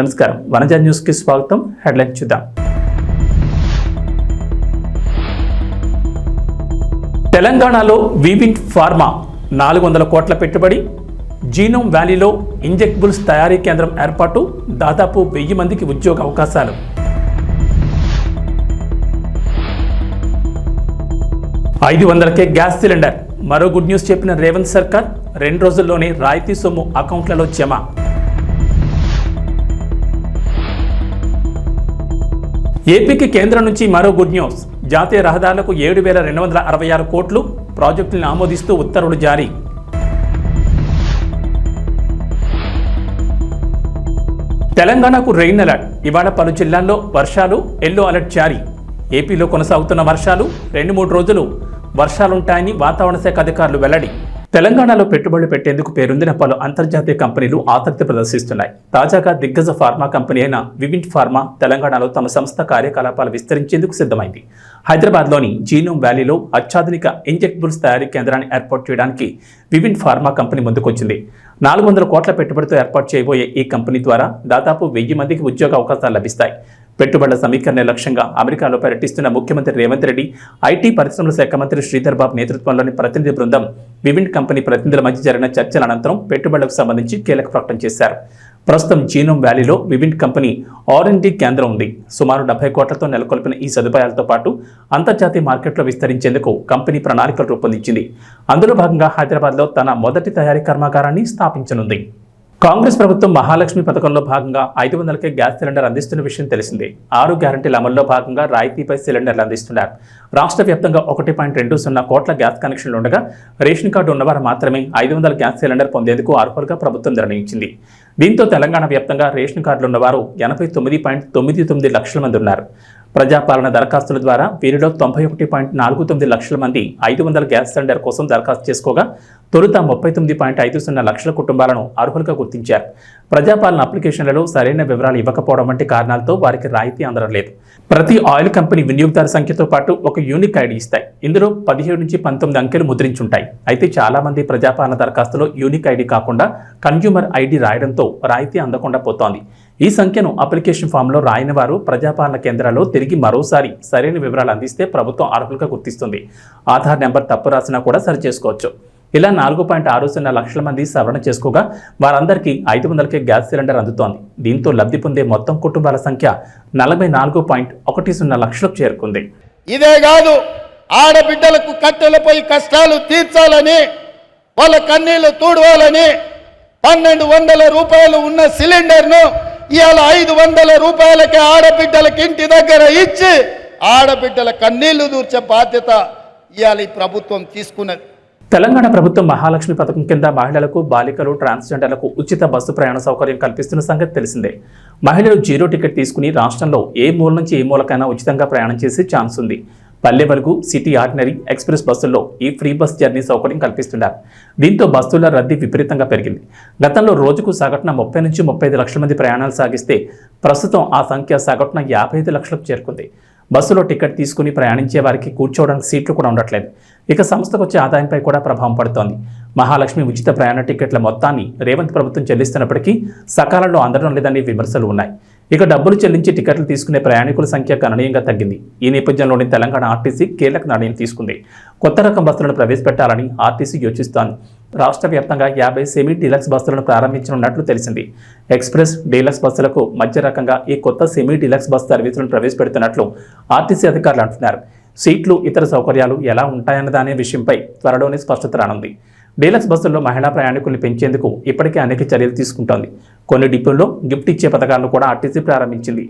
నమస్కారం వనజ న్యూస్ కి స్వాగతం. హెడ్లైన్ చూద్దాం. తెలంగాణలో వివిన్ ఫార్మా 400 కోట్ల పెట్టుబడి, జీనోమ్ వ్యాలీలో ఇంజెక్టబుల్స్ తయారీ కేంద్రం ఏర్పాటు, దాదాపు 1000 మందికి ఉద్యోగ అవకాశాలు. $500కే గ్యాస్ సిలిండర్. మరో గుడ్ న్యూస్ చెప్పిన రేవంత్ సర్కార్, 2 రోజుల్లోనే రాయితీ సొమ్ము అకౌంట్లలో జమ. ఏపీకి కేంద్రం నుంచి మరో గుడ్ న్యూస్. జాతీయ రహదారులకు 7,266 కోట్లు, ప్రాజెక్టులను ఆమోదిస్తూ ఉత్తర్వులు జారీ. తెలంగాణకు రెయిన్ అలర్ట్. ఇవాళ పలు జిల్లాల్లో వర్షాలు, ఎల్లో అలర్ట్ జారీ. ఏపీలో కొనసాగుతున్న వర్షాలు 2-3 రోజులు వర్షాలుంటాయని వాతావరణ శాఖ అధికారులు వెల్లడి. తెలంగాణలో పెట్టుబడులు పెట్టేందుకు పేరొందిన పలు అంతర్జాతీయ కంపెనీలు ఆసక్తి ప్రదర్శిస్తున్నాయి. తాజాగా దిగ్గజ ఫార్మా కంపెనీ అయిన వివిన్ ఫార్మా తెలంగాణలో తమ సంస్థ కార్యకలాపాలు విస్తరించేందుకు సిద్ధమైంది. హైదరాబాద్లోని జీనోమ్ వ్యాలీలో అత్యాధునిక ఇంజెక్టబుల్స్ తయారీ కేంద్రాన్ని ఏర్పాటు చేయడానికి వివిన్ ఫార్మా కంపెనీ ముందుకొచ్చింది. 400 కోట్ల పెట్టుబడితో ఏర్పాటు చేయబోయే ఈ కంపెనీ ద్వారా దాదాపు 1000 మందికి ఉద్యోగ అవకాశాలు లభిస్తాయి. పెట్టుబడుల సమీకరణ లక్ష్యంగా అమెరికాలో పర్యటిస్తున్న ముఖ్యమంత్రి రేవంత్ రెడ్డి, ఐటీ పరిశ్రమల శాఖ మంత్రి శ్రీధర్ బాబు నేతృత్వంలోని ప్రతినిధి బృందం వివిన్ కంపెనీ ప్రతినిధుల మధ్య జరిగిన చర్చల అనంతరం పెట్టుబడులకు సంబంధించి కీలక ప్రకటన చేశారు. ప్రస్తుతం జీనోమ్ వ్యాలీలో వివిన్ కంపెనీ R&D కేంద్రం ఉంది. సుమారు 70 కోట్లతో నెలకొల్పిన ఈ సదుపాయాలతో పాటు అంతర్జాతీయ మార్కెట్లో విస్తరించేందుకు కంపెనీ ప్రణాళికలు రూపొందించింది. అందులో భాగంగా హైదరాబాద్లో తన మొదటి తయారీ కర్మాగారాన్ని స్థాపించనుంది. కాంగ్రెస్ ప్రభుత్వం మహాలక్ష్మి పథకంలో భాగంగా 500కే గ్యాస్ సిలిండర్ అందిస్తున్న విషయం తెలిసిందే. 6 గ్యారంటీల అమల్లో భాగంగా రాయితీపై సిలిండర్లు అందిస్తున్నారు. రాష్ట్ర వ్యాప్తంగా 1.20 కోట్ల గ్యాస్ కనెక్షన్లు ఉండగా రేషన్ కార్డు ఉన్నవారు మాత్రమే 500 గ్యాస్ సిలిండర్ పొందేందుకు అర్హులుగా ప్రభుత్వం నిర్ణయించింది. దీంతో తెలంగాణ వ్యాప్తంగా రేషన్ కార్డులు ఉన్నవారు 89.99 లక్షల మంది ఉన్నారు. ప్రజాపాలన దరఖాస్తుల ద్వారా వీరిలో 91.49 లక్షల మంది 500 గ్యాస్ సిలిండర్ కోసం దరఖాస్తు చేసుకోగా తొలుత 39.50 లక్షల కుటుంబాలను అర్హులుగా గుర్తించారు. ప్రజాపాలన అప్లికేషన్లలో సరైన వివరాలు ఇవ్వకపోవడం వంటి కారణాలతో వారికి రాయితీ అందడం లేదు. ప్రతి ఆయిల్ కంపెనీ వినియోగదారు సంఖ్యతో పాటు ఒక యూనిక్ ఐడి ఇస్తాయి. ఇందులో 17 నుంచి 19 అంకెలు ముద్రించుంటాయి. అయితే చాలా మంది ప్రజాపాలన దరఖాస్తులో యూనిక్ ఐడి కాకుండా కన్జ్యూమర్ ఐడి రాయడంతో రాయితీ అందకుండా పోతోంది. ఈ సంఖ్యను అప్లికేషన్ ఫామ్లో రాయని వారు ప్రజాపాలన కేంద్రాల్లో తిరిగి మరోసారి సరైన వివరాలు అందిస్తే ప్రభుత్వం అర్హులుగా గుర్తిస్తుంది. ఆధార్ నెంబర్ తప్పు రాసినా కూడా సరి చేసుకోవచ్చు. ఇలా 4.60 లక్షల మంది సవరణ చేసుకోగా వారందరికీ 500కే గ్యాస్ సిలిండర్ అందుతోంది. దీంతో లబ్ధి పొందే మొత్తం కుటుంబాల సంఖ్య 44.10 లక్షలకు చేరుకుంది. ఇదే కాదు, ఆడబిడ్డలకు కట్టెలపై కష్టాలు తీర్చాలని, వాళ్ళ కన్నీళ్లు తూడవాలని 1200 రూపాయలు ఉన్న సిలిండర్ను ఇవాళ 500 రూపాయలకే ఆడబిడ్డలకి ఇంటి దగ్గర ఇచ్చి ఆడబిడ్డల కన్నీళ్లు దూర్చే బాధ్యత ఇవాళ ఈ ప్రభుత్వం తీసుకున్నది. తెలంగాణ ప్రభుత్వం మహాలక్ష్మి పథకం కింద మహిళలకు, బాలికలు, ట్రాన్స్జెండర్లకు ఉచిత బస్సు ప్రయాణ సౌకర్యం కల్పిస్తున్న సంగతి తెలిసిందే. మహిళలు 0 టికెట్ తీసుకుని రాష్ట్రంలో ఏ మూల నుంచి ఏ మూలకైనా ఉచితంగా ప్రయాణం చేసే ఛాన్స్ ఉంది. పల్లె వరకు, సిటీ ఆర్డినరీ, ఎక్స్ప్రెస్ బస్సుల్లో ఈ ఫ్రీ బస్ జర్నీ సౌకర్యం కల్పిస్తున్నారు. దీంతో బస్సుల రద్దీ విపరీతంగా పెరిగింది. గతంలో రోజుకు సగటున 30 నుంచి 35 లక్షల మంది ప్రయాణాలు సాగిస్తే ప్రస్తుతం ఆ సంఖ్య సగటున 55 లక్షలకు చేరుకుంది. బస్సులో టికెట్ తీసుకుని ప్రయాణించే వారికి కూర్చోవడానికి సీట్లు కూడా ఉండట్లేదు. ఇక సంస్థకు వచ్చే ఆదాయంపై కూడా ప్రభావం పడుతోంది. మహాలక్ష్మి ఉచిత ప్రయాణ టికెట్ల మొత్తాన్ని రేవంత్ ప్రభుత్వం చెల్లిస్తున్నప్పటికీ సకాలంలో అందడం లేదని విమర్శలు ఉన్నాయి. ఇక డబ్బులు చెల్లించి టికెట్లు తీసుకునే ప్రయాణికుల సంఖ్య గణనీయంగా తగ్గింది. ఈ నేపథ్యంలోని తెలంగాణ ఆర్టీసీ కీలక నిర్ణయం తీసుకుంది. కొత్త రకం బస్సులను ప్రవేశపెట్టాలని ఆర్టీసీ యోచిస్తోంది. రాష్ట్ర వ్యాప్తంగా 50 సెమీ డీలక్స్ బస్సులను ప్రారంభించనున్నట్లు తెలిసింది. ఎక్స్ప్రెస్, డీలక్స్ బస్సులకు మధ్య రకంగా ఈ కొత్త సెమీ డీలక్స్ బస్ సర్వీసులను ప్రవేశపెడుతున్నట్లు ఆర్టీసీ అధికారులు అంటున్నారు. సీట్లు, ఇతర సౌకర్యాలు ఎలా ఉంటాయన్నదానే విషయంపై త్వరలోనే స్పష్టత రానుంది. డీలక్స్ బస్సుల్లో మహిళా ప్రయాణికుల్ని పెంచేందుకు ఇప్పటికే అనేక చర్యలు తీసుకుంటోంది. కొన్ని డిపోల్లో గిఫ్ట్ ఇచ్చే పథకాలను కూడా ఆర్టీసీ ప్రారంభించింది.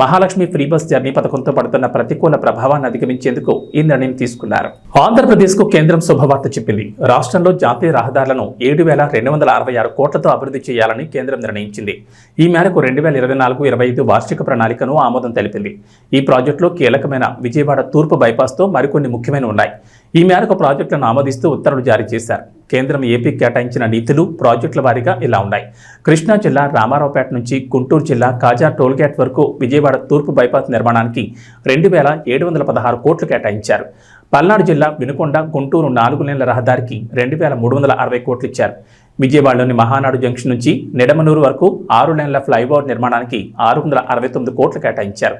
మహాలక్ష్మి ఫ్రీ బస్ జర్నీ పథకంతో పడుతున్న ప్రతికూల ప్రభావాన్ని అధిగమించేందుకు ఈ నిర్ణయం తీసుకున్నారు. ఆంధ్రప్రదేశ్కు కేంద్రం శుభవార్త చెప్పింది. రాష్ట్రంలో జాతీయ రహదారులను 7,266 కోట్లతో అభివృద్ధి చేయాలని కేంద్రం నిర్ణయించింది. ఈ మేరకు 2024-25 వార్షిక ప్రణాళికను ఆమోదం తెలిపింది. ఈ ప్రాజెక్టులో కీలకమైన విజయవాడ తూర్పు బైపాస్తో మరికొన్ని ముఖ్యమైన ఉన్నాయి. ఈ మేరకు ప్రాజెక్టులను ఆమోదిస్తూ ఉత్తర్వులు జారీ చేశారు. కేంద్రం ఏపీకి కేటాయించిన నిధులు ప్రాజెక్టుల వారీగా ఇలా ఉన్నాయి. కృష్ణా జిల్లా రామారావుపేట నుంచి గుంటూరు జిల్లా కాజా టోల్గేట్ వరకు విజయవాడ తూర్పు బైపాస్ నిర్మాణానికి 2,716 కోట్లు కేటాయించారు. పల్నాడు జిల్లా వినుకొండ గుంటూరు 4 లేన్ల రహదారికి 2,360 కోట్లు ఇచ్చారు. విజయవాడలోని మహానాడు జంక్షన్ నుంచి నిడమనూరు వరకు 6 లేన్ల ఫ్లైఓవర్ నిర్మాణానికి 669 కోట్లు కేటాయించారు.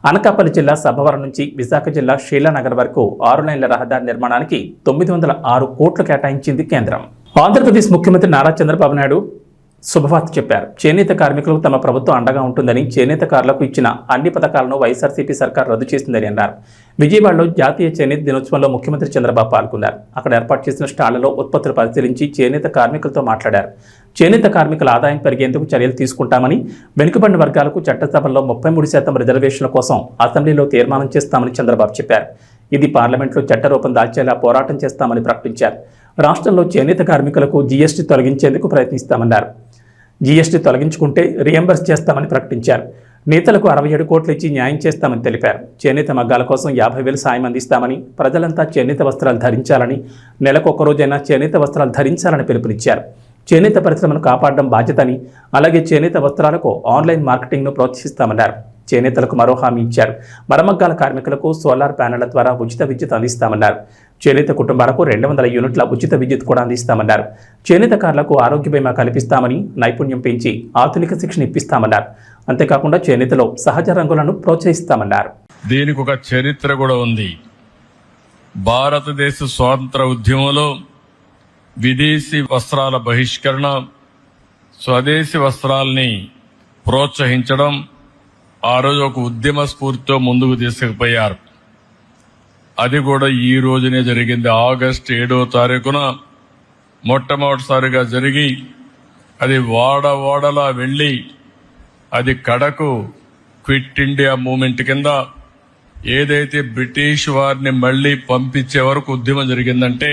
అనకాపల్లి జిల్లా సభవరం నుంచి విశాఖ జిల్లా షీలానగర్ వరకు 6 లేన్ల రహదారి నిర్మాణానికి 906 కోట్లు కేటాయించింది కేంద్రం. ఆంధ్రప్రదేశ్ ముఖ్యమంత్రి నారా చంద్రబాబు నాయుడు శుభవార్త చెప్పారు. చేనేత కార్మికులకు తమ ప్రభుత్వం అండగా ఉంటుందని, చేనేతకారులకు ఇచ్చిన అన్ని పథకాలను వైఎస్ఆర్సీపీ సర్కార్ రద్దు చేసిందని అన్నారు. విజయవాడలో జాతీయ చేనేత దినోత్సవంలో ముఖ్యమంత్రి చంద్రబాబు పాల్గొన్నారు. అక్కడ ఏర్పాటు చేసిన స్టాళ్లలో ఉత్పత్తులు పరిశీలించి చేనేత కార్మికులతో మాట్లాడారు. చేనేత కార్మికుల ఆదాయం పెరిగేందుకు చర్యలు తీసుకుంటామని, వెనుకబడిన వర్గాలకు చట్టసభల్లో 33% రిజర్వేషన్ల కోసం అసెంబ్లీలో తీర్మానం చేస్తామని చంద్రబాబు చెప్పారు. ఇది పార్లమెంట్లో చట్టరూపం దాల్చేలా పోరాటం చేస్తామని ప్రకటించారు. రాష్ట్రంలో చేనేత కార్మికులకు జీఎస్టీ తొలగించేందుకు ప్రయత్నిస్తామన్నారు. జీఎస్టీ తొలగించుకుంటే రియంబర్స్ చేస్తామని ప్రకటించారు. నేతలకు 67 కోట్లు ఇచ్చి న్యాయం చేస్తామని తెలిపారు. చేనేత మగ్గాల కోసం 50,000 సాయం అందిస్తామని, ప్రజలంతా చేనేత వస్త్రాలు ధరించాలని, నెలకు ఒక్కరోజైనా చేనేత వస్త్రాలు ధరించాలని పిలుపునిచ్చారు. చేనేత పరిశ్రమను కాపాడడం బాధ్యతని, అలాగే చేనేత వస్త్రాలకు ఆన్లైన్ మార్కెటింగ్ను ప్రోత్సహిస్తామన్నారు. చేనేతలకు మరో హామీ ఇచ్చారు. మరమగ్గాల కార్మికులకు సోలార్ ప్యానెళ్ల ద్వారా ఉచిత విద్యుత్ అందిస్తామన్నారు. చేనేత కుటుంబాలకు 200 యూనిట్ల ఉచిత విద్యుత్ కూడా అందిస్తామన్నారు. చేనేతకారులకు ఆరోగ్య బీమా కల్పిస్తామని, నైపుణ్యం పెంచి ఆధునిక శిక్షణ ఇప్పిస్తామన్నారు. అంతేకాకుండా చేనేతలో సహజ రంగులను ప్రోత్సహిస్తామన్నారు. దీనికి ఒక చరిత్ర కూడా ఉంది. భారతదేశ స్వాతంత్ర ఉద్యమంలో విదేశీ వస్త్రాల బహిష్కరణ, స్వదేశీ వస్త్రాలని ప్రోత్సహించడం ఆ రోజు ఒక ఉద్యమ స్ఫూర్తితో ముందుకు తీసుకుపోయారు. అది కూడా ఈ రోజునే జరిగింది. ఆగస్టు 7వ తారీఖున మొట్టమొదటిసారిగా జరిగి, అది వాడలా వెళ్లి, అది కడకు క్విట్ ఇండియా మూవ్మెంట్ కింద ఏదైతే బ్రిటిష్ వారిని మళ్లీ పంపించే వరకు ఉద్యమం జరిగిందంటే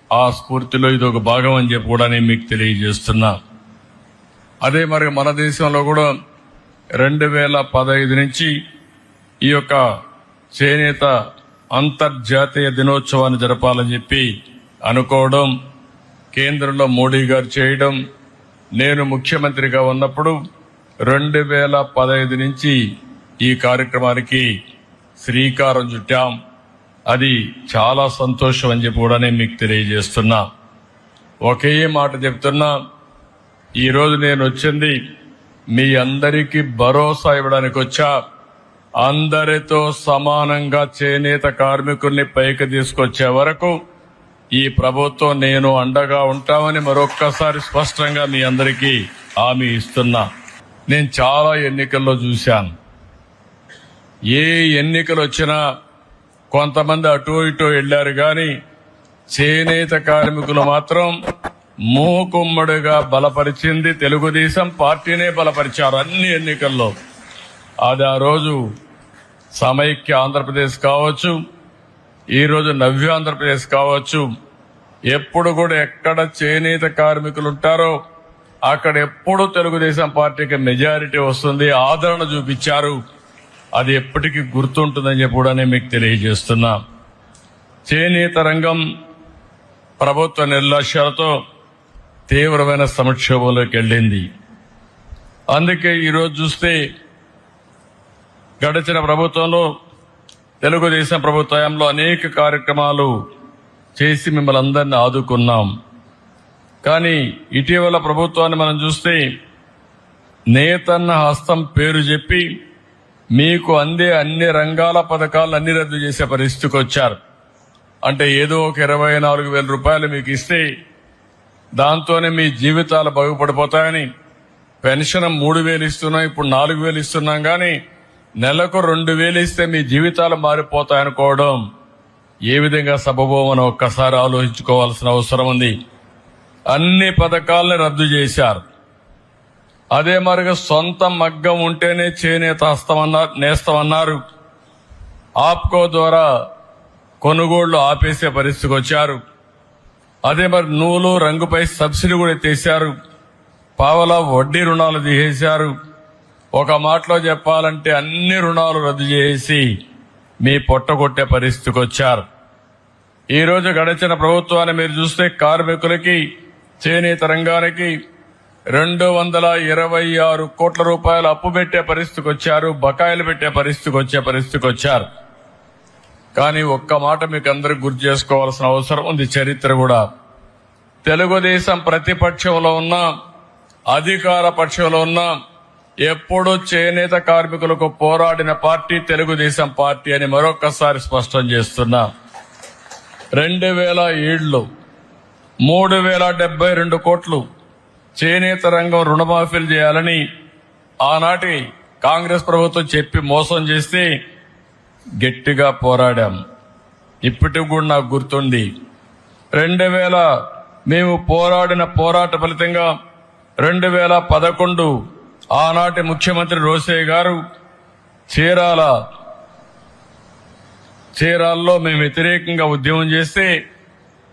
ఆ స్ఫూర్తిలో ఇది ఒక భాగం అని చెప్పి కూడా నేను మీకు తెలియజేస్తున్నా. అదే మరి మన దేశంలో కూడా 2015 నుంచి ఈ యొక్క చేనేత అంతర్జాతీయ దినోత్సవాన్ని జరపాలని చెప్పి అనుకోవడం, కేంద్రంలో మోడీ గారు చేయడం, నేను ముఖ్యమంత్రిగా ఉన్నప్పుడు 2015 నుంచి ఈ కార్యక్రమానికి శ్రీకారం చుట్టాం. అది చాలా సంతోషం అని చెప్పి కూడా నేను మీకు తెలియజేస్తున్నా. ఒకే మాట చెప్తున్నా, ఈరోజు నేను వచ్చింది మీ అందరికీ భరోసా ఇవ్వడానికి వచ్చా. అందరితో సమానంగా చేనేత కార్మికుల్ని పైకి తీసుకొచ్చే వరకు ఈ ప్రభుత్వం నేను అండగా ఉంటామని మరొక్కసారి స్పష్టంగా మీ అందరికీ హామీ ఇస్తున్నా. నేను చాలా ఎన్నికల్లో చూశాను. ఏ ఎన్నికలు వచ్చినా కొంతమంది అటూ ఇటూ వెళ్లారు, కానీ చేనేత కార్మికులు మాత్రం మూకుమ్మడిగా బలపరిచింది తెలుగుదేశం పార్టీనే బలపరిచారు అన్ని ఎన్నికల్లో. అది ఆ రోజు సమైక్య ఆంధ్రప్రదేశ్ కావచ్చు, ఈరోజు నవ్య ఆంధ్రప్రదేశ్ కావచ్చు, ఎప్పుడు కూడా ఎక్కడ చేనేత కార్మికులు ఉంటారో అక్కడ ఎప్పుడు తెలుగుదేశం పార్టీకి మెజారిటీ వస్తుంది, ఆదరణ చూపించారు. అది ఎప్పటికీ గుర్తుంటుందని చెప్పి కూడా నేను మీకు తెలియజేస్తున్నా. చేనేత రంగం ప్రభుత్వ నిర్లక్ష్యాలతో తీవ్రమైన సంక్షోభంలోకి వెళ్ళింది. అందుకే ఈరోజు చూస్తే గడిచిన ప్రభుత్వంలో, తెలుగుదేశం ప్రభుత్వంలో అనేక కార్యక్రమాలు చేసి మిమ్మల్ని అందరినీ ఆదుకున్నాం. కానీ ఇటీవల ప్రభుత్వాన్ని మనం చూస్తే నేతన్న హస్తం పేరు చెప్పి మీకు అందే అన్ని రంగాల పథకాలను అన్ని రద్దు చేసే పరిస్థితికి వచ్చారు. అంటే ఏదో ఒక 24,000 రూపాయలు మీకు ఇస్తే దాంతోనే మీ జీవితాలు బాగుపడిపోతాయని, పెన్షన్ 3,000 ఇస్తున్నాం, ఇప్పుడు 4,000 ఇస్తున్నాం, కానీ నెలకు 2,000 ఇస్తే మీ జీవితాలు మారిపోతాయనుకోవడం ఏ విధంగా సబబోమని ఒక్కసారి ఆలోచించుకోవాల్సిన అవసరం ఉంది. అన్ని పథకాలని రద్దు చేశారు. అదే మరిగా సొంత మగ్గం ఉంటేనే చేనేత నేస్తమన్నారు. ఆప్కో ద్వారా కొనుగోళ్లు ఆపేసే పరిస్థితికి వచ్చారు. అదే మరి నూలు రంగుపై సబ్సిడీ కూడా ఎత్తేశారు. పావలా వడ్డీ రుణాలు తీసేశారు. ఒక మాటలో చెప్పాలంటే అన్ని రుణాలు రద్దు చేసి మీ పొట్టగొట్టే పరిస్థితికి వచ్చారు. ఈ రోజు గడిచిన ప్రభుత్వాన్ని మీరు చూస్తే కార్మికులకి, చేనేత రంగానికి 226 కోట్ల రూపాయలు అప్పు పెట్టే పరిస్థితికి వచ్చారు, బకాయిలు పెట్టే పరిస్థితికి వచ్చారు. కానీ ఒక్క మాట మీకు అందరికి గుర్తు చేసుకోవాల్సిన అవసరం ఉంది. చరిత్ర కూడా తెలుగుదేశం ప్రతిపక్షంలో ఉన్నా అధికార పక్షంలో ఉన్నా ఎప్పుడూ చేనేత కార్మికులకు పోరాడిన పార్టీ తెలుగుదేశం పార్టీ అని మరొక్కసారి స్పష్టం చేస్తున్నా. 2007లో 3072 కోట్లు చేనేత రంగం రుణమాఫీలు చేయాలని ఆనాటి కాంగ్రెస్ ప్రభుత్వం చెప్పి మోసం చేస్తే గట్టిగా పోరాడాం. ఇప్పటికి కూడా నాకు గుర్తుంది. 2000 మేము పోరాడిన పోరాట ఫలితంగా 2011 ఆనాటి ముఖ్యమంత్రి రోసయ్య గారు చీరాల్లో మేము వ్యతిరేకంగా ఉద్యమం చేస్తే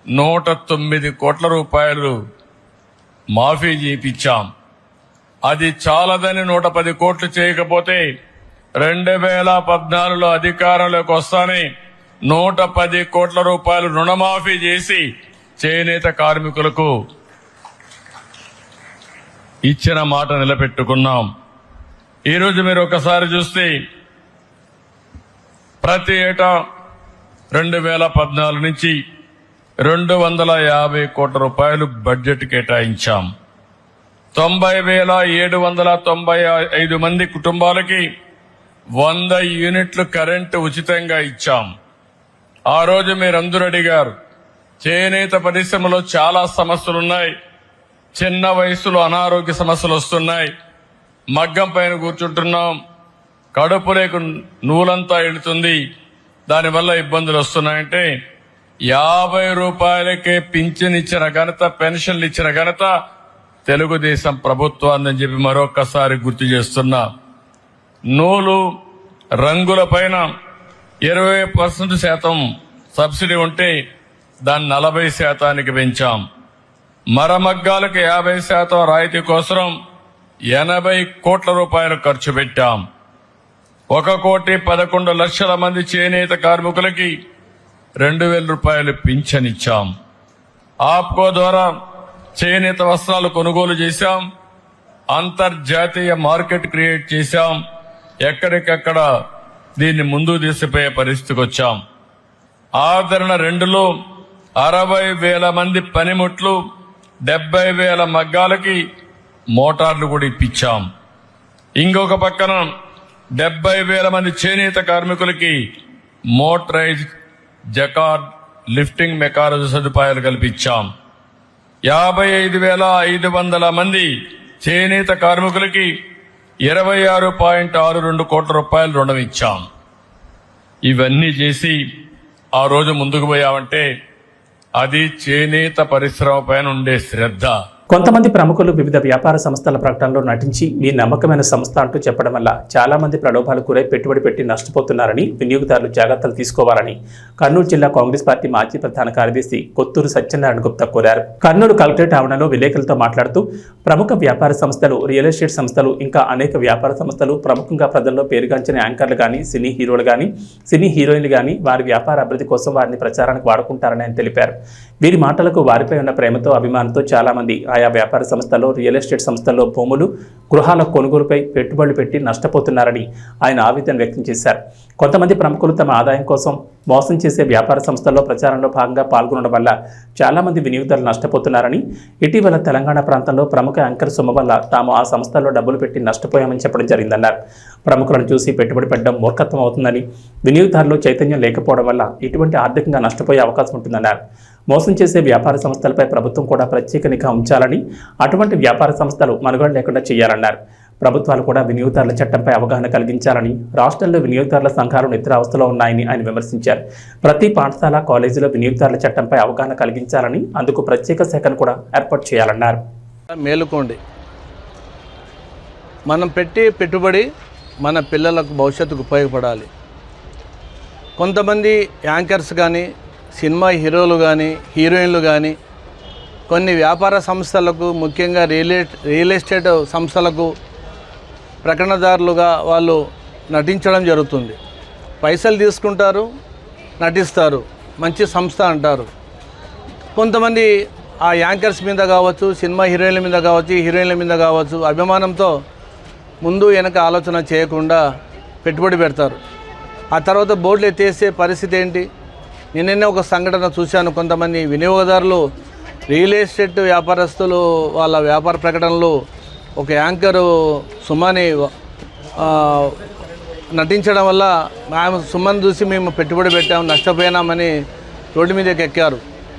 109 కోట్ల రూపాయలు మాఫీ చేయించాం. అది చాలదని 110 కోట్లు చేయకపోతే 2014లో అధికారంలోకి వస్తానే 110 కోట్ల రూపాయలు రుణమాఫీ చేసి చేనేత కార్మికులకు ఇచ్చిన మాట నిలబెట్టుకున్నాం. ఈరోజు మీరు ఒకసారి చూస్తే ప్రతి ఏటా 2014 నుంచి 250 కోట్ల రూపాయలు బడ్జెట్ కేటాయించాం. 90,795 మంది కుటుంబాలకి 100 యూనిట్లు కరెంటు ఉచితంగా ఇచ్చాం. ఆ రోజు మీరందరూ అడిగారు, చేనేత పరిశ్రమలో చాలా సమస్యలున్నాయి, చిన్న వయసులో అనారోగ్య సమస్యలు వస్తున్నాయి, మగ్గం పైన కూర్చుంటున్నాం, కడుపు లేకు నూలంతా వెళుతుంది, దానివల్ల ఇబ్బందులు వస్తున్నాయంటే 50 రూపాయలకే పింఛన్ ఇచ్చిన ఘనత, పెన్షన్లు ఇచ్చిన ఘనత తెలుగుదేశం ప్రభుత్వాన్ని చెప్పి మరొకసారి గుర్తు చేస్తున్నా. నూలు రంగుల పైన 20% సబ్సిడీ ఉంటే దాన్ని 40% పెంచాం. మరమగ్గాలకు 50% రాయితీ కోసం 80 కోట్ల రూపాయలు ఖర్చు పెట్టాం. 1,11,00,000 మంది చేనేత కార్మికులకి 2,000 రూపాయలు పింఛన్ ఇచ్చాం. ఆప్కో ద్వారా చేనేత వస్త్రాలు కొనుగోలు చేశాం. అంతర్జాతీయ మార్కెట్ క్రియేట్ చేశాం. ఎక్కడికక్కడ దీన్ని ముందుకు తీసుకుపోయే పరిస్థితికి వచ్చాం. ఆదరణ 2లో 60,000 మంది పనిముట్లు, 70,000 మగ్గాలకి మోటార్లు కూడా ఇప్పించాం. ఇంకొక పక్కన 70,000 మంది చేనేత కార్మికులకి మోటరైజ్ జకార్డ్ లిఫ్టింగ్ మెకానిజం సదుపాయాలు కల్పించాం. 55,500 మంది చేనేత కార్మికులకి 26.62 కోట్ల రూపాయలు రుణం ఇచ్చాం. ఇవన్నీ చేసి ఆ రోజు ముందుకు పోయామంటే అది చేనేత పరిశ్రమ పైన ఉండే శ్రద్ధ. కొంతమంది ప్రముఖులు వివిధ వ్యాపార సంస్థల ప్రకటనలో నటించి మీ నమ్మకమైన సంస్థ అంటూ చెప్పడం వల్ల చాలా మంది ప్రలోభాలు గురై పెట్టుబడి పెట్టి నష్టపోతున్నారని వినియోగదారులు జాగ్రత్తలు తీసుకోవాలని కర్నూలు జిల్లా కాంగ్రెస్ పార్టీ మాజీ ప్రధాన కార్యదర్శి కొత్తూరు సత్యనారాయణ గుప్తా కోరారు. కర్నూలు కలెక్టరేట్ ఆవరణలో విలేకరులతో మాట్లాడుతూ ప్రముఖ వ్యాపార సంస్థలు, రియల్ ఎస్టేట్ సంస్థలు, ఇంకా అనేక వ్యాపార సంస్థలు ప్రముఖంగా ప్రజల్లో పేరుగాంచిన యాంకర్లు కానీ, సినీ హీరోలు కానీ, సినీ హీరోయిన్లు కానీ వారి వ్యాపార అభివృద్ధి కోసం వారిని ప్రచారానికి వాడుకుంటారని ఆయన తెలిపారు. వీరి మాటలకు వారిపై ఉన్న ప్రేమతో, అభిమానంతో చాలా మంది ఆయా వ్యాపార సంస్థల్లో, రియల్ ఎస్టేట్ సంస్థల్లో భూములు, గృహాల కొనుగోలుపై పెట్టుబడులు పెట్టి నష్టపోతున్నారని ఆయన ఆవేదన వ్యక్తం చేశారు. కొంతమంది ప్రముఖులు తమ ఆదాయం కోసం మోసం చేసే వ్యాపార సంస్థల్లో ప్రచారంలో భాగంగా పాల్గొనడం వల్ల చాలా మంది వినియోగదారులు నష్టపోతున్నారని, ఇటీవల తెలంగాణ ప్రాంతంలో ప్రముఖ యాంకర్ సొమ్ము వల్ల తాము ఆ సంస్థల్లో డబ్బులు పెట్టి నష్టపోయామని చెప్పడం జరిగిందన్నారు. ప్రముఖులను చూసి పెట్టుబడి పెట్టడం మూర్ఖత్వం అవుతుందని, వినియోగదారులు చైతన్యం లేకపోవడం వల్ల ఇటువంటి ఆర్థికంగా నష్టపోయే అవకాశం ఉంటుందన్నారు. మోసం చేసే వ్యాపార సంస్థలపై ప్రభుత్వం కూడా ప్రత్యేక నిఘా ఉంచాలని, అటువంటి వ్యాపార సంస్థలు మనుగడ లేకుండా చేయాలన్నారు. ప్రభుత్వాలు కూడా వినియోగదారుల చట్టంపై అవగాహన కలిగించాలని, రాష్ట్రంలో వినియోగదారుల సంఘాలు నిద్రావస్థలో ఉన్నాయని ఆయన విమర్శించారు. ప్రతి పాఠశాల, కాలేజీలో వినియోగదారుల చట్టంపై అవగాహన కలిగించాలని, అందుకు ప్రత్యేక శాఖను కూడా ఏర్పాటు చేయాలన్నారు. మేలుకోండి, మనం పెట్టే పెట్టుబడి మన పిల్లలకు భవిష్యత్తుకు ఉపయోగపడాలి. కొంతమంది యాంకర్స్ కానీ, సినిమా హీరోలు కానీ, హీరోయిన్లు కానీ కొన్ని వ్యాపార సంస్థలకు, ముఖ్యంగా రియల్ ఎస్టేట్ సంస్థలకు ప్రకటనదారులుగా వాళ్ళు నటించడం జరుగుతుంది. పైసలు తీసుకుంటారు, నటిస్తారు, మంచి సంస్థ అంటారు. కొంతమంది ఆ యాంకర్స్ మీద కావచ్చు, సినిమా హీరోయిన్ల మీద కావచ్చు, హీరోయిన్ల మీద కావచ్చు అభిమానంతో ముందు వెనక ఆలోచన చేయకుండా పెట్టుబడి పెడతారు. ఆ తర్వాత బోర్డులు ఎత్తేసే పరిస్థితి ఏంటి? నిన్ననే ఒక సంఘటన చూశాను. కొంతమంది వినియోగదారులు రియల్ ఎస్టేట్ వ్యాపారస్తులు వాళ్ళ వ్యాపార ప్రకటనలు ఒక యాంకరు సుమని నటించడం వల్ల ఆమె సుమన్ చూసి మేము పెట్టుబడి పెట్టాము నష్టపోయినామని రోడ్డు మీదకి ఎక్కారు.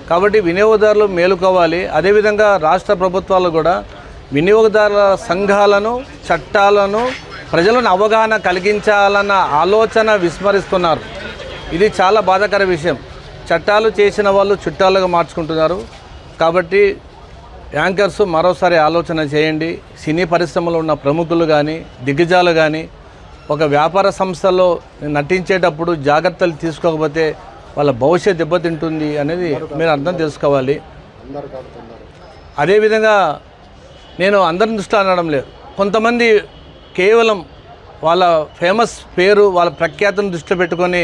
కాబట్టి వినియోగదారులు మేలుకోవాలి. అదేవిధంగా రాష్ట్ర ప్రభుత్వాలు కూడా వినియోగదారుల సంఘాలను చట్టాలను ప్రజలను అవగాహన కలిగించాలన్న ఆలోచన విస్మరిస్తున్నారు. ఇది చాలా బాధాకర విషయం. చట్టాలు చేసిన వాళ్ళు చుట్టాలుగా మార్చుకుంటున్నారు. కాబట్టి యాంకర్స్ మరోసారి ఆలోచన చేయండి. సినీ పరిశ్రమలో ఉన్న ప్రముఖులు కానీ దిగ్గజాలు కానీ ఒక వ్యాపార సంస్థలో నటించేటప్పుడు జాగ్రత్తలు తీసుకోకపోతే వాళ్ళ భవిష్యత్తు దెబ్బతింటుంది అనేది మీరు అర్థం చేసుకోవాలి. అదేవిధంగా నేను అందరిని దృష్టిలో అనడం లేదు. కొంతమంది కేవలం వాళ్ళ ఫేమస్ పేరు వాళ్ళ ప్రఖ్యాతిని దృష్టిలో పెట్టుకొని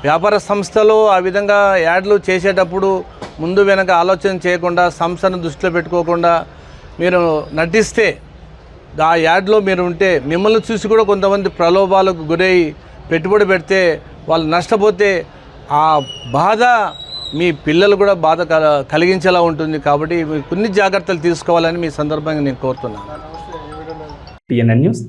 వ్యాపార సంస్థలో ఆ విధంగా యాడ్లు చేసేటప్పుడు ముందు వెనక ఆలోచన చేయకుండా సంస్థను దృష్టిలో పెట్టుకోకుండా మీరు నటిస్తే ఆ యాడ్లో మీరు ఉంటే మిమ్మల్ని చూసి కూడా కొంతమంది ప్రలోభాలకు గురై పెట్టుబడి పెడితే వాళ్ళు నష్టపోతే ఆ బాధ మీ పిల్లలు కూడా బాధ కలిగించేలా ఉంటుంది. కాబట్టి మీరు కొన్ని జాగ్రత్తలు తీసుకోవాలని మీ సందర్భంగా నేను కోరుతున్నాను. TNN news.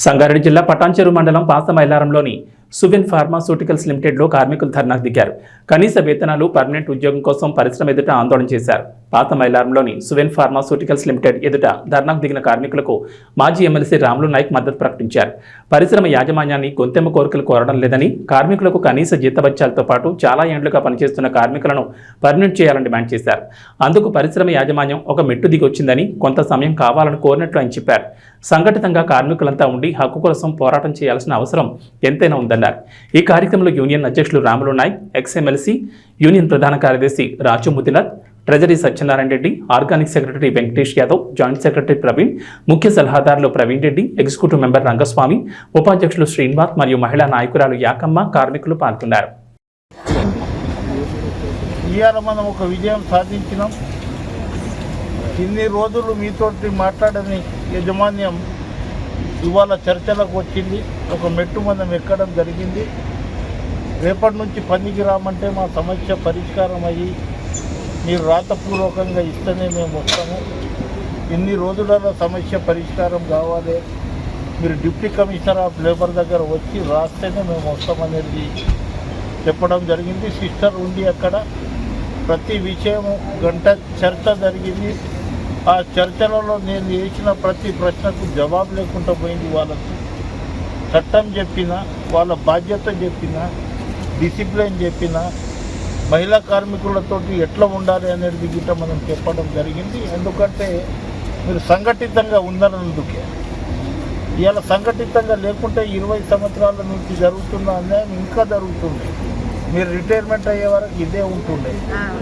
సంగారెడ్డి జిల్లా పటాన్చెరు మండలం పాసమైలారంలోని సువెన్ ఫార్మాస్యూటికల్స్ లిమిటెడ్లో కార్మికులు ధర్నాకు దిగారు. కనీస వేతనాలు, పర్మనెంట్ ఉద్యోగం కోసం పరిశ్రమ ఎదుట ఆందోళన చేశారు. పాతమైలారంలోని సువెన్ ఫార్మాస్యూటికల్స్ లిమిటెడ్ ఎదుట ధర్నాకు దిగిన కార్మికులకు మాజీ ఎమ్మెల్సీ రాములు నాయక్ మద్దతు ప్రకటించారు. పరిశ్రమ యాజమాన్యాన్ని గొంతెమ్మ కోరికలు కోరడం లేదని, కార్మికులకు కనీస జీతభత్యాలతో పాటు చాలా ఏండ్లుగా పనిచేస్తున్న కార్మికులను పర్మనెంట్ చేయాలని డిమాండ్ చేశారు. అందుకు పరిశ్రమ యాజమాన్యం ఒక మెట్టు దిగొచ్చిందని, కొంత సమయం కావాలని కోరినట్లు ఆయన చెప్పారు. సంఘటితంగా కార్మికులంతా ఉండి హక్కు కోసం పోరాటం చేయాల్సిన అవసరం ఎంతైనా ఉందన్నారు. ఈ కార్యక్రమంలో యూనియన్ అధ్యక్షులు రాములు నాయక్, ఎక్స్ఎమ్మెల్సీ యూనియన్ ప్రధాన కార్యదర్శి Raju Mudinath, treasury Satyanarayana Reddy, organic secretary Venkatesh Yadav, joint secretary Praveen, ముఖ్య సలహాదారులు ప్రవీణ్ రెడ్డి, ఎగ్జిక్యూటివ్ మెంబర్ రంగస్వామి, ఉపాధ్యక్షులు శ్రీనివాస్ మరియు మహిళా నాయకురాలు యాకమ్మ, కార్మికులు పాల్గొన్నారు. ఇవాళ మనం ఒక విజయం సాధించినాం. ఇన్ని రోజులు మీతోటి మాట్లాడని యాజమాన్యం ఇవాళ చర్చలకు వచ్చింది. ఒక మెట్టు మనం ఎక్కడం జరిగింది. రేపటి నుంచి పనికి రామంటే మా సమస్య పరిష్కారం అయ్యి మీరు రాతపూర్వకంగా ఇస్తేనే మేము వస్తాము. ఇన్ని రోజులలో సమస్య పరిష్కారం కావాలి. మీరు డిప్యూటీ కమిషనర్ ఆఫ్ లేబర్ దగ్గర వచ్చి రాస్తేనే మేము వస్తామనేది చెప్పడం జరిగింది. సిస్టర్ ఉండి అక్కడ ప్రతి విషయము గంట చర్చ జరిగింది. ఆ చర్చలలో నేను వేసిన ప్రతి ప్రశ్నకు జవాబు లేకుండా పోయింది. వాళ్ళకు చట్టం చెప్పిన, వాళ్ళ బాధ్యత చెప్పిన, డిసిప్లిన్ చెప్పిన, మహిళా కార్మికులతో ఎట్లా ఉండాలి అనేది గిట్ట మనం చెప్పడం జరిగింది. ఎందుకంటే మీరు సంఘటితంగా ఉన్నందుకే. ఇవాళ సంఘటితంగా లేకుంటే 20 సంవత్సరాల నుంచి జరుగుతున్న అన్యాయం ఇంకా జరుగుతుంది. మీరు రిటైర్మెంట్ అయ్యే వరకు ఇదే ఉంటుండే.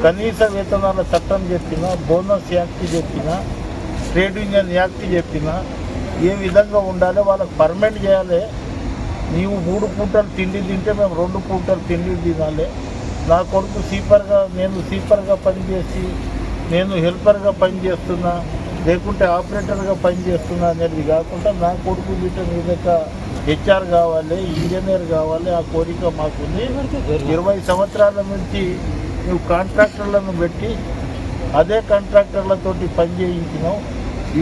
కనీస వేతనాల చట్టం చెప్పినా, బోనస్ యాక్ట్ చెప్పినా, ట్రేడ్ యూనియన్ యాక్ట్ చెప్పినా ఏ విధంగా ఉండాలి, వాళ్ళకి పర్మనెంట్ చేయాలి. నీవు 3 పూటలు తిండి తింటే మేము 2 పూటలు తిండి తినాలి. నా కొడుకు నేను సీపర్గా పనిచేసి నేను హెల్పర్గా పనిచేస్తున్నా, లేకుంటే ఆపరేటర్గా పనిచేస్తున్నా అనేది కాకుండా నా కొడుకు బిడ్డ మీద హెచ్ఆర్ కావాలి, ఇంజనీర్ కావాలి. ఆ కోరిక మాకుంది. 20 సంవత్సరాల నుంచి నువ్వు కాంట్రాక్టర్లను పెట్టి అదే కాంట్రాక్టర్లతోటి పని చేయించినావు.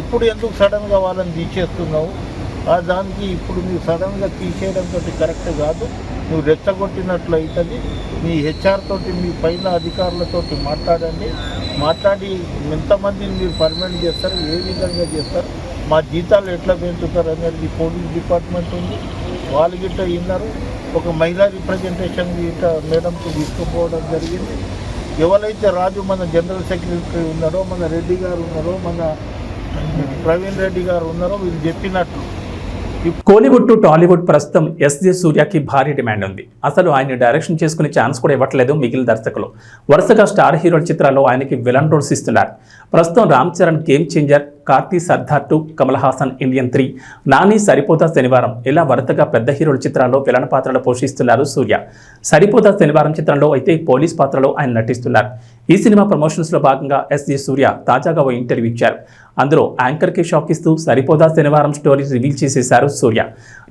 ఇప్పుడు ఎందుకు సడన్గా వాళ్ళని తీసేస్తున్నావు? దానికి ఇప్పుడు నువ్వు సడన్గా తీసేయడంతో కరెక్ట్ కాదు. నువ్వు రెచ్చగొట్టినట్లు అవుతుంది. మీ హెచ్ఆర్ తోటి, మీ పైన అధికారులతోటి మాట్లాడి ఎంతమందిని మీరు పర్మనెంట్ చేస్తారు, ఏ విధంగా చేస్తారు, మా జీతాలు ఎట్లా పెంచుతారు అనేది పోలీస్ డిపార్ట్మెంట్ ఉంది. వాళ్ళు గిట్ట విన్నారు. ఒక మహిళా రిప్రజెంటేషన్ గిట్ట మేడంకి తీసుకుపోవడం జరిగింది. ఎవరైతే రాజు మన జనరల్ సెక్రటరీ ఉన్నారో, మన రెడ్డి గారు ఉన్నారో, మన ప్రవీణ్ రెడ్డి గారు ఉన్నారో వీళ్ళు చెప్పినట్లు కోలీవుడ్ టు టాలీవుడ్ ప్రస్తుతం ఎస్జే సూర్యకి భారీ డిమాండ్ ఉంది. అసలు ఆయన డైరెక్షన్ చేసుకునే ఛాన్స్ కూడా ఇవ్వట్లేదు మిగిలిన దర్శకులు. వరుసగా స్టార్ హీరోల చిత్రాల్లో ఆయనకి విలన్ రోల్స్ ఇస్తున్నారు. ప్రస్తుతం Ram Charan Game Changer, Karthi Sardar 2, Kamal Haasan Indian 3, Nani Saripodhaa Sanivaaram ఇలా వరుసగా పెద్ద హీరోల చిత్రాల్లో విలన్ పాత్రలు పోషిస్తున్నారు సూర్య. సరిపోతా శనివారం చిత్రంలో అయితే పోలీస్ పాత్రలో ఆయన నటిస్తున్నారు. ఈ సినిమా ప్రమోషన్స్లో భాగంగా ఎస్జే సూర్య తాజాగా ఓ ఇంటర్వ్యూ ఇచ్చారు. అందులో యాంకర్కి షాక్ ఇస్తూ సరిపోదా శనివారం స్టోరీ రివీల్ చేసేశారు సూర్య.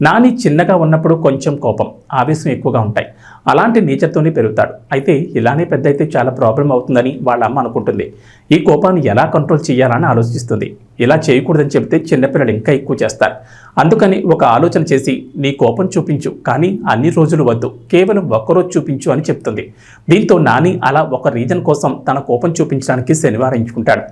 నాని చిన్నగా ఉన్నప్పుడు కొంచెం కోపం, ఆవేశం ఎక్కువగా ఉంటాయి. అలాంటి నేచర్తోనే పెరుగుతాడు. అయితే ఇలానే పెద్ద అయితే చాలా ప్రాబ్లం అవుతుందని వాళ్ళ అమ్మ అనుకుంటుంది. ఈ కోపాన్ని ఎలా కంట్రోల్ చేయాలని ఆలోచిస్తుంది. ఇలా చేయకూడదని చెబితే చిన్నపిల్లలు ఇంకా ఎక్కువ చేస్తారు. అందుకని ఒక ఆలోచన చేసి నీ కోపం చూపించు, కానీ అన్ని రోజులు వద్దు, కేవలం ఒక్కరోజు చూపించు అని చెప్తుంది. దీంతో నాని అలా ఒక రీజన్ కోసం తన కోపం చూపించడానికి శనివారం ఎంచుకుంటాడు.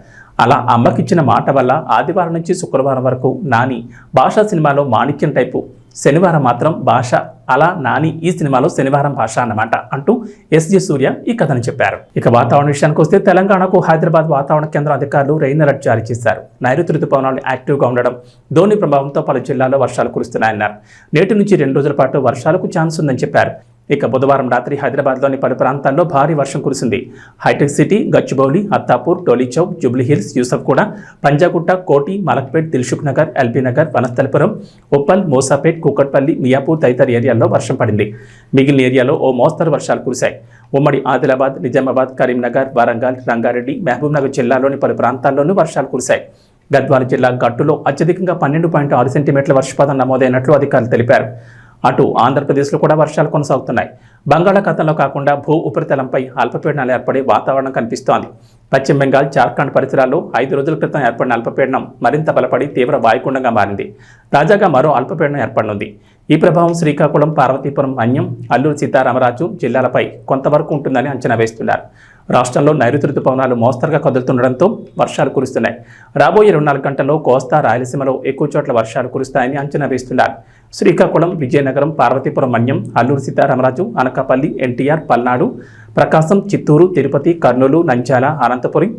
అలా అమ్మకిచ్చిన మాట వల్ల ఆదివారం నుంచి శుక్రవారం వరకు నాని భాషా సినిమాలో మాణిక్యం టైపు, శనివారం మాత్రం భాష. అలా నాని ఈ సినిమాలో శనివారం భాష అన్నమాట అంటూ ఎస్జే సూర్య ఈ కథను చెప్పారు. ఇక వాతావరణ విషయానికి వస్తే తెలంగాణకు హైదరాబాద్ వాతావరణ కేంద్ర అధికారులు రెయిన్ అలర్ట్ జారీ చేశారు. నైరుతి రుతుపవనాలు యాక్టివ్గా ఉండడం, ధోని ప్రభావంతో పలు జిల్లాల్లో వర్షాలు కురుస్తున్నాయన్నారు. నేటి నుంచి 2 రోజుల పాటు వర్షాలకు ఛాన్స్ ఉందని చెప్పారు. ఇక బుధవారం రాత్రి హైదరాబాద్లోని పలు ప్రాంతాల్లో భారీ వర్షం కురిసింది. హైటెక్ సిటీ, గచ్చిబౌలి, అత్తాపూర్, టోలీచౌక్, జూబ్లీహిల్స్, యూసఫ్గూడ, పంజాగుట్ట, కోటి, మలక్పేట్, దిల్సుఖ్ నగర్, ఎల్బీ నగర్, వనస్థలిపురం, ఉప్పల్, మోసాపేట్, కూకట్పల్లి, మియాపూర్ తదితర ఏరియాల్లో వర్షం పడింది. మిగిలిన ఏరియాలో ఓ మోస్తరు వర్షాలు కురిశాయి. ఉమ్మడి ఆదిలాబాద్, నిజామాబాద్, కరీంనగర్, వరంగల్, రంగారెడ్డి, మహబూబ్నగర్ జిల్లాలోని పలు ప్రాంతాల్లోనూ వర్షాలు కురిశాయి. గద్వాల జిల్లా గట్టులో అత్యధికంగా 12.6 సెంటీమీటర్ల వర్షపాతం నమోదైనట్లు అధికారులు తెలిపారు. అటు ఆంధ్రప్రదేశ్లో కూడా వర్షాలు కొనసాగుతున్నాయి. బంగాళాఖాతంలో కాకుండా భూ ఉపరితలంపై అల్పపీడనాలు ఏర్పడే వాతావరణం కనిపిస్తోంది. పశ్చిమ బెంగాల్, జార్ఖండ్ పరిసరాల్లో 5 రోజుల క్రితం ఏర్పడిన అల్పపీడనం మరింత బలపడి తీవ్ర వాయుగుండంగా మారింది. తాజాగా మరో అల్పపీడనం ఏర్పడనుంది. ఈ ప్రభావం శ్రీకాకుళం, పార్వతీపురం, మన్యం, అల్లూరు సీతారామరాజు జిల్లాలపై కొంతవరకు ఉంటుందని అంచనా వేస్తున్నారు. రాష్ట్రంలో నైరుతి రుతుపవనాలు మోస్తరుగా కదులుతుండడంతో వర్షాలు కురుస్తున్నాయి. రాబోయే 24 గంటల్లో కోస్తా, రాయలసీమలో ఎక్కువ చోట్ల వర్షాలు కురుస్తాయని అంచనా వేస్తున్నారు. శ్రీకాకుళం, విజయనగరం, పార్వతీపురం, మన్యం, అల్లూరు సీతారామరాజు, అనకాపల్లి, ఎన్టీఆర్, పల్నాడు, ప్రకాశం, చిత్తూరు, తిరుపతి, కర్నూలు, నంద్యాల, అనంతపురం,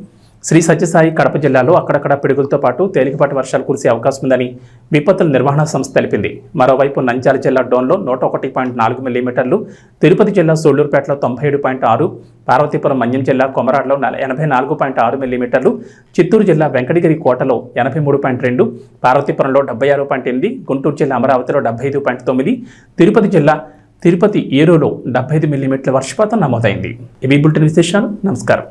శ్రీ సత్యసాయి, కడప జిల్లాలో అక్కడక్కడ పిడుగులతో పాటు తేలికపాటి వర్షాలు కురిసే అవకాశం ఉందని విపత్తుల నిర్వహణ సంస్థ తెలిపింది. మరోవైపు నంద్యాల జిల్లా డోన్లో 101.4 మిల్లీమీటర్లు, తిరుపతి జిల్లా సూళ్లూరుపేటలో 97.6, పార్వతీపురం, మన్యం జిల్లా కొమరాడలో 84.6 మిల్లీమీటర్లు, చిత్తూరు జిల్లా వెంకటగిరి కోటలో 83.2, పార్వతీపురంలో 76.8, గుంటూరు జిల్లా అమరావతిలో 75.9, తిరుపతి ఏరూలో 75 మిల్లీమీటర్ల వర్షపాతం నమోదైంది. ఇవి బులెటిన్ విశేషాలు. నమస్కారం.